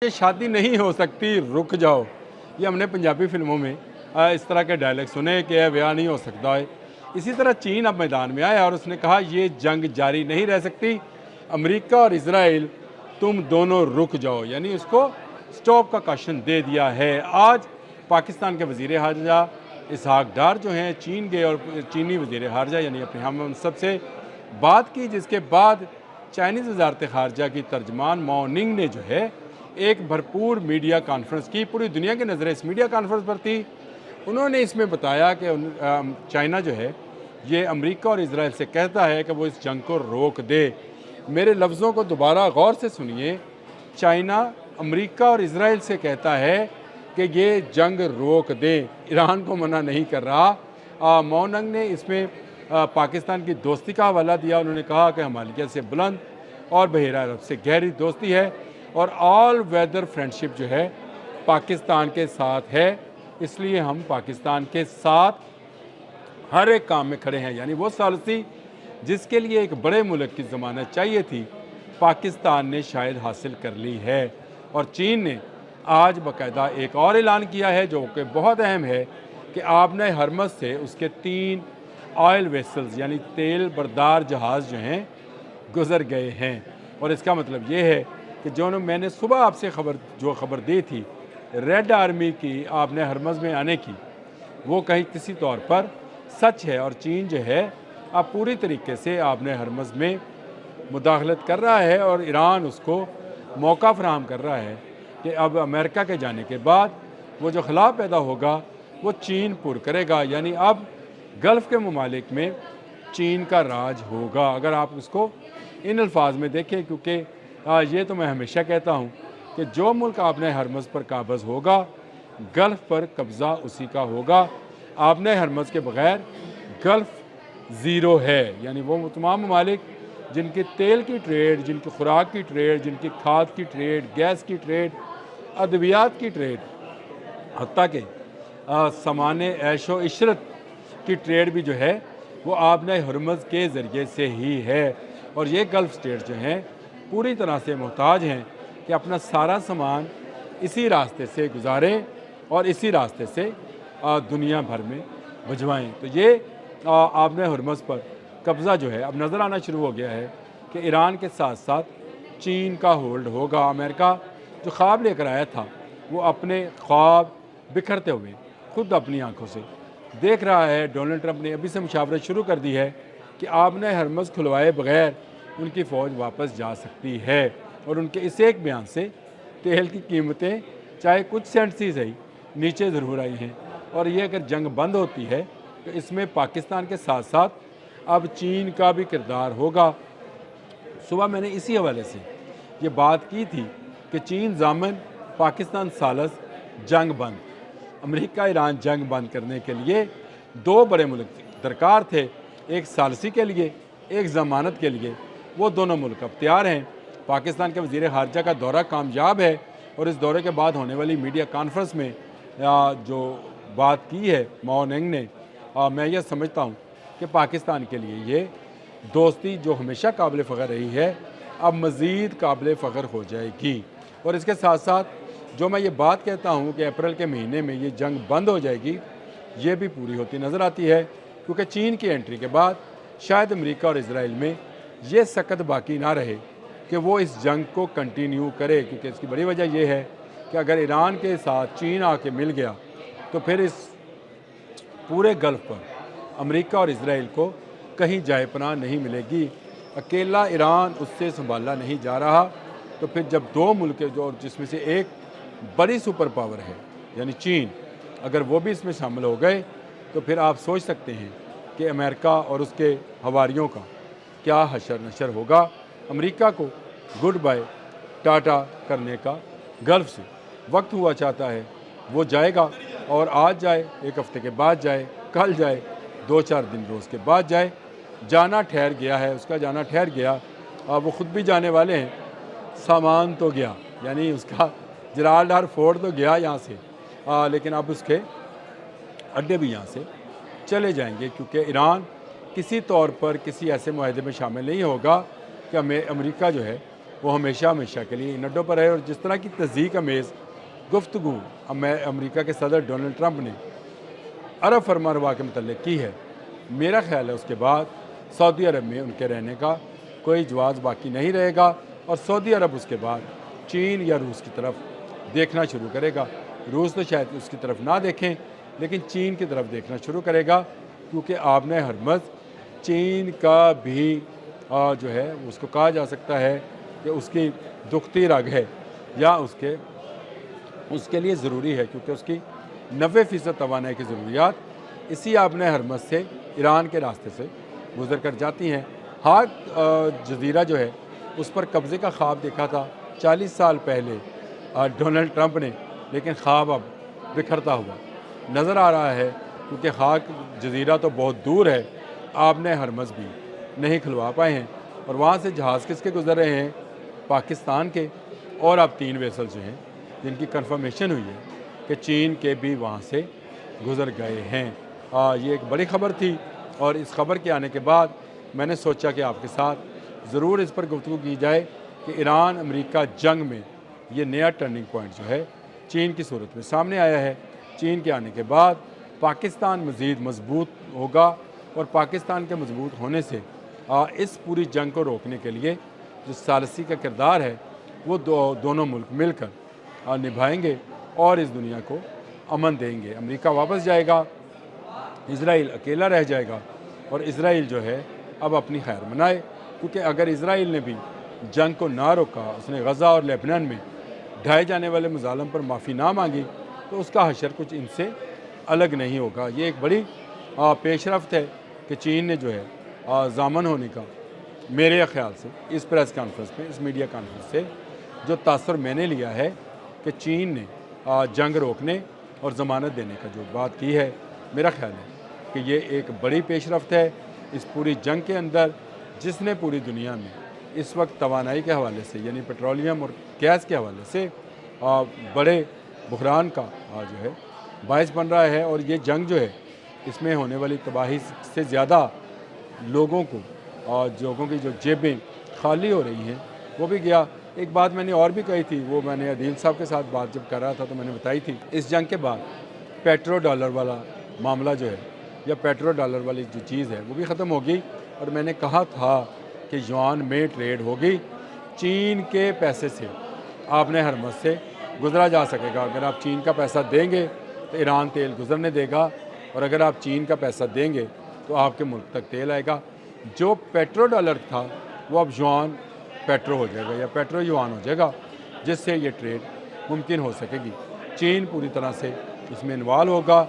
یہ شادی نہیں ہو سکتی رک جاؤ، یہ ہم نے پنجابی فلموں میں اس طرح کے ڈائلیگ سنے کہ بیاہ نہیں ہو سکتا ہے۔ اسی طرح چین اب میدان میں آیا اور اس نے کہا یہ جنگ جاری نہیں رہ سکتی، امریکہ اور اسرائیل تم دونوں رک جاؤ، یعنی اس کو سٹاپ کا کاشن دے دیا ہے۔ آج پاکستان کے وزیر خارجہ اسحاق ڈار جو ہیں چین گئے اور چینی وزیر خارجہ یعنی اپنے ہم منصب سے بات کی، جس کے بعد چائنیز وزارت خارجہ کی ترجمان ماو ننگ نے جو ہے ایک بھرپور میڈیا کانفرنس کی۔ پوری دنیا کی نظریں اس میڈیا کانفرنس پر تھی۔ انہوں نے اس میں بتایا کہ چائنا جو ہے یہ امریکہ اور اسرائیل سے کہتا ہے کہ وہ اس جنگ کو روک دے۔ میرے لفظوں کو دوبارہ غور سے سنیے، چائنا امریکہ اور اسرائیل سے کہتا ہے کہ یہ جنگ روک دے، ایران کو منع نہیں کر رہا۔ ماو ننگ نے اس میں پاکستان کی دوستی کا حوالہ دیا۔ انہوں نے کہا کہ ہمالیہ سے بلند اور بحیرہ عرب سے گہری دوستی ہے اور آل ویدر فرینڈشپ جو ہے پاکستان کے ساتھ ہے، اس لیے ہم پاکستان کے ساتھ ہر ایک کام میں کھڑے ہیں۔ یعنی وہ ثالثی جس کے لیے ایک بڑے ملک کی ضمانت چاہیے تھی، پاکستان نے شاید حاصل کر لی ہے۔ اور چین نے آج باقاعدہ ایک اور اعلان کیا ہے جو کہ بہت اہم ہے کہ آبنہ ہرمز سے اس کے 3 آئل ویسلز یعنی تیل بردار جہاز جو ہیں گزر گئے ہیں۔ اور اس کا مطلب یہ ہے کہ جو میں نے صبح آپ سے خبر دی تھی ریڈ آرمی کی آبنہ ہرمز میں آنے کی، وہ کہیں کسی طور پر سچ ہے، اور چین جو ہے اب پوری طریقے سے آبنہ ہرمز میں مداخلت کر رہا ہے اور ایران اس کو موقع فراہم کر رہا ہے کہ اب امریکہ کے جانے کے بعد وہ جو خلا پیدا ہوگا وہ چین پر کرے گا، یعنی اب گلف کے ممالک میں چین کا راج ہوگا۔ اگر آپ اس کو ان الفاظ میں دیکھیں، کیونکہ یہ تو میں ہمیشہ کہتا ہوں کہ جو ملک آبنہ ہرمز پر قابض ہوگا گلف پر قبضہ اسی کا ہوگا۔ آبنہ ہرمز کے بغیر گلف زیرو ہے، یعنی وہ تمام ممالک جن کی تیل کی ٹریڈ، جن کی خوراک کی ٹریڈ، جن کی کھاد کی ٹریڈ، گیس کی ٹریڈ، ادویات کی ٹریڈ، حتیٰ کہ سامان عیش و عشرت کی ٹریڈ بھی جو ہے وہ آبنہ ہرمز کے ذریعے سے ہی ہے۔ اور یہ گلف سٹیٹ جو ہیں پوری طرح سے محتاج ہیں کہ اپنا سارا سامان اسی راستے سے گزاریں اور اسی راستے سے دنیا بھر میں بھجوائیں۔ تو یہ آبنہ ہرمز پر قبضہ جو ہے اب نظر آنا شروع ہو گیا ہے کہ ایران کے ساتھ ساتھ چین کا ہولڈ ہوگا۔ امریکہ جو خواب لے کر آیا تھا وہ اپنے خواب بکھرتے ہوئے خود اپنی آنکھوں سے دیکھ رہا ہے۔ ڈونلڈ ٹرمپ نے ابھی سے مشاورت شروع کر دی ہے کہ آبنہ ہرمز کھلوائے بغیر ان کی فوج واپس جا سکتی ہے، اور ان کے اس ایک بیان سے تیل کی قیمتیں چاہے کچھ سینٹ سے صحیح نیچے ضرور آئی ہیں۔ اور یہ اگر جنگ بند ہوتی ہے تو اس میں پاکستان کے ساتھ ساتھ اب چین کا بھی کردار ہوگا۔ صبح میں نے اسی حوالے سے یہ بات کی تھی کہ چین ضامن، پاکستان ثالث، جنگ بند۔ امریکہ ایران جنگ بند کرنے کے لیے 2 بڑے ملک درکار تھے، ایک ثالثی کے لیے، ایک ضمانت کے لیے۔ وہ دونوں ملک اب تیار ہیں۔ پاکستان کے وزیر خارجہ کا دورہ کامیاب ہے، اور اس دورے کے بعد ہونے والی میڈیا کانفرنس میں جو بات کی ہے ماو ننگ نے، میں یہ سمجھتا ہوں کہ پاکستان کے لیے یہ دوستی جو ہمیشہ قابل فخر رہی ہے اب مزید قابل فخر ہو جائے گی۔ اور اس کے ساتھ ساتھ جو میں یہ بات کہتا ہوں کہ اپریل کے مہینے میں یہ جنگ بند ہو جائے گی، یہ بھی پوری ہوتی نظر آتی ہے، کیونکہ چین کی انٹری کے بعد شاید امریکہ اور اسرائیل میں یہ سکت باقی نہ رہے کہ وہ اس جنگ کو کنٹینیو کرے، کیونکہ اس کی بڑی وجہ یہ ہے کہ اگر ایران کے ساتھ چین آ کے مل گیا تو پھر اس پورے گلف پر امریکہ اور اسرائیل کو کہیں جائے پناہ نہیں ملے گی۔ اکیلا ایران اس سے سنبھالا نہیں جا رہا، تو پھر جب 2 ملک جو جس میں سے ایک بڑی سپر پاور ہے یعنی چین، اگر وہ بھی اس میں شامل ہو گئے تو پھر آپ سوچ سکتے ہیں کہ امریکہ اور اس کے حواریوں کا کیا حشر نشر ہوگا۔ امریکہ کو گڈ بائے ٹاٹا کرنے کا گلف سے وقت ہوا چاہتا ہے، وہ جائے گا، اور آج جائے، 1 ہفتے کے بعد جائے، کل جائے، 2-4 دن روز کے بعد جائے، جانا ٹھہر گیا ہے، اس کا جانا ٹھہر گیا۔ وہ خود بھی جانے والے ہیں، سامان تو گیا، یعنی اس کا جرالڈار فورٹ تو گیا یہاں سے، لیکن اب اس کے اڈے بھی یہاں سے چلے جائیں گے، کیونکہ ایران کسی طور پر کسی ایسے معاہدے میں شامل نہیں ہوگا کہ امریکہ جو ہے وہ ہمیشہ ہمیشہ کے لیے ان اڈوں پر ہے۔ اور جس طرح کی تضحیک امیز گفتگو امریکہ کے صدر ڈونلڈ ٹرمپ نے عرب فرما روا کے متعلق کی ہے، میرا خیال ہے اس کے بعد سعودی عرب میں ان کے رہنے کا کوئی جواز باقی نہیں رہے گا، اور سعودی عرب اس کے بعد چین یا روس کی طرف دیکھنا شروع کرے گا۔ روس تو شاید اس کی طرف نہ دیکھیں، لیکن چین کی طرف دیکھنا شروع کرے گا، کیونکہ آبِ ہرمز چین کا بھی جو ہے اس کو کہا جا سکتا ہے کہ اس کی دکھتی رگ ہے، یا اس کے لیے ضروری ہے، کیونکہ اس کی 90% توانائی کی ضروریات اسی آبِ ہرمز سے ایران کے راستے سے گزر کر جاتی ہیں۔ ہاک جزیرہ جو ہے اس پر قبضے کا خواب دیکھا تھا 40 سال پہلے ڈونلڈ ٹرمپ نے، لیکن خواب اب بکھرتا ہوا نظر آ رہا ہے، کیونکہ ہاک جزیرہ تو بہت دور ہے، آبِ ہرمز بھی نہیں کھلوا پائے ہیں، اور وہاں سے جہاز کس کے گزر رہے ہیں؟ پاکستان کے، اور اب 3 ویسل جو ہیں جن کی کنفرمیشن ہوئی ہے کہ چین کے بھی وہاں سے گزر گئے ہیں۔ یہ ایک بڑی خبر تھی، اور اس خبر کے آنے کے بعد میں نے سوچا کہ آپ کے ساتھ ضرور اس پر گفتگو کی جائے کہ ایران امریکہ جنگ میں یہ نیا ٹرننگ پوائنٹ جو ہے چین کی صورت میں سامنے آیا ہے۔ چین کے آنے کے بعد پاکستان مزید مضبوط ہوگا، اور پاکستان کے مضبوط ہونے سے اس پوری جنگ کو روکنے کے لیے جو ثالثی کا کردار ہے وہ دونوں ملک مل کر نبھائیں گے، اور اس دنیا کو امن دیں گے۔ امریکہ واپس جائے گا، اسرائیل اکیلا رہ جائے گا، اور اسرائیل جو ہے اب اپنی خیر منائے، کیونکہ اگر اسرائیل نے بھی جنگ کو نہ روکا، اس نے غزہ اور لیبنان میں ڈھائے جانے والے مظالم پر معافی نہ مانگی، تو اس کا حشر کچھ ان سے الگ نہیں ہوگا۔ یہ ایک بڑی پیش رفت ہے کہ چین نے جو ہے ضامن ہونے کا، میرے خیال سے اس پریس کانفرنس میں، اس میڈیا کانفرنس سے جو تاثر میں نے لیا ہے کہ چین نے جنگ روکنے اور ضمانت دینے کا جو بات کی ہے، میرا خیال ہے کہ یہ ایک بڑی پیش رفت ہے اس پوری جنگ کے اندر، جس نے پوری دنیا میں اس وقت توانائی کے حوالے سے، یعنی پیٹرولیم اور گیس کے حوالے سے بڑے بحران کا جو ہے باعث بن رہا ہے۔ اور یہ جنگ جو ہے اس میں ہونے والی تباہی سے زیادہ لوگوں کی جو جیبیں خالی ہو رہی ہیں وہ بھی گیا۔ ایک بات میں نے اور بھی کہی تھی، وہ میں نے عدیل صاحب کے ساتھ بات جب کر رہا تھا تو میں نے بتائی تھی، اس جنگ کے بعد پیٹرو ڈالر والا معاملہ جو ہے، یا پیٹرو ڈالر والی جو چیز ہے وہ بھی ختم ہوگی، اور میں نے کہا تھا کہ یوان میں ٹریڈ ہوگی، چین کے پیسے سے آبِ ہرمز سے گزرا جا سکے گا۔ اگر آپ چین کا پیسہ دیں گے تو ایران تیل گزرنے دے گا، اور اگر آپ چین کا پیسہ دیں گے تو آپ کے ملک تک تیل آئے گا۔ جو پیٹرو ڈالر تھا وہ اب یوان پیٹرو ہو جائے گا، یا پیٹرو یوان ہو جائے گا، جس سے یہ ٹریڈ ممکن ہو سکے گی۔ چین پوری طرح سے اس میں انوالو ہوگا۔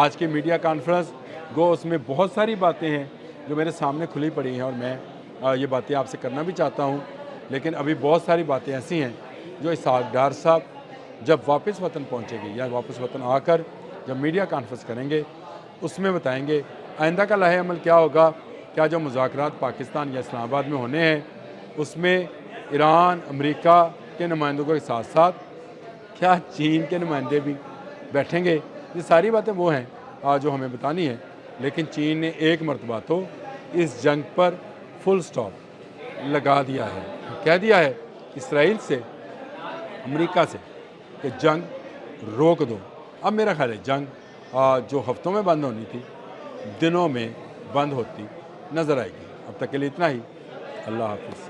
آج کی میڈیا کانفرنس گو اس میں بہت ساری باتیں ہیں جو میرے سامنے کھلی پڑی ہیں، اور میں یہ باتیں آپ سے کرنا بھی چاہتا ہوں، لیکن ابھی بہت ساری باتیں ایسی ہیں جو اسحاق ڈار صاحب جب واپس وطن پہنچے گی، یا واپس وطن آ کر جب میڈیا کانفرنس کریں گے، اس میں بتائیں گے آئندہ کا لائحہ عمل کیا ہوگا، کیا جو مذاکرات پاکستان یا اسلام آباد میں ہونے ہیں اس میں ایران، امریکہ کے نمائندوں کے ساتھ ساتھ کیا چین کے نمائندے بھی بیٹھیں گے۔ یہ ساری باتیں وہ ہیں جو ہمیں بتانی ہیں، لیکن چین نے ایک مرتبہ تو اس جنگ پر فل سٹاپ لگا دیا ہے، کہہ دیا ہے اسرائیل سے، امریکہ سے کہ جنگ روک دو۔ اب میرا خیال ہے جنگ جو ہفتوں میں بند ہونی تھی دنوں میں بند ہوتی نظر آئے گی۔ اب تک کے لیے اتنا ہی، اللہ حافظ۔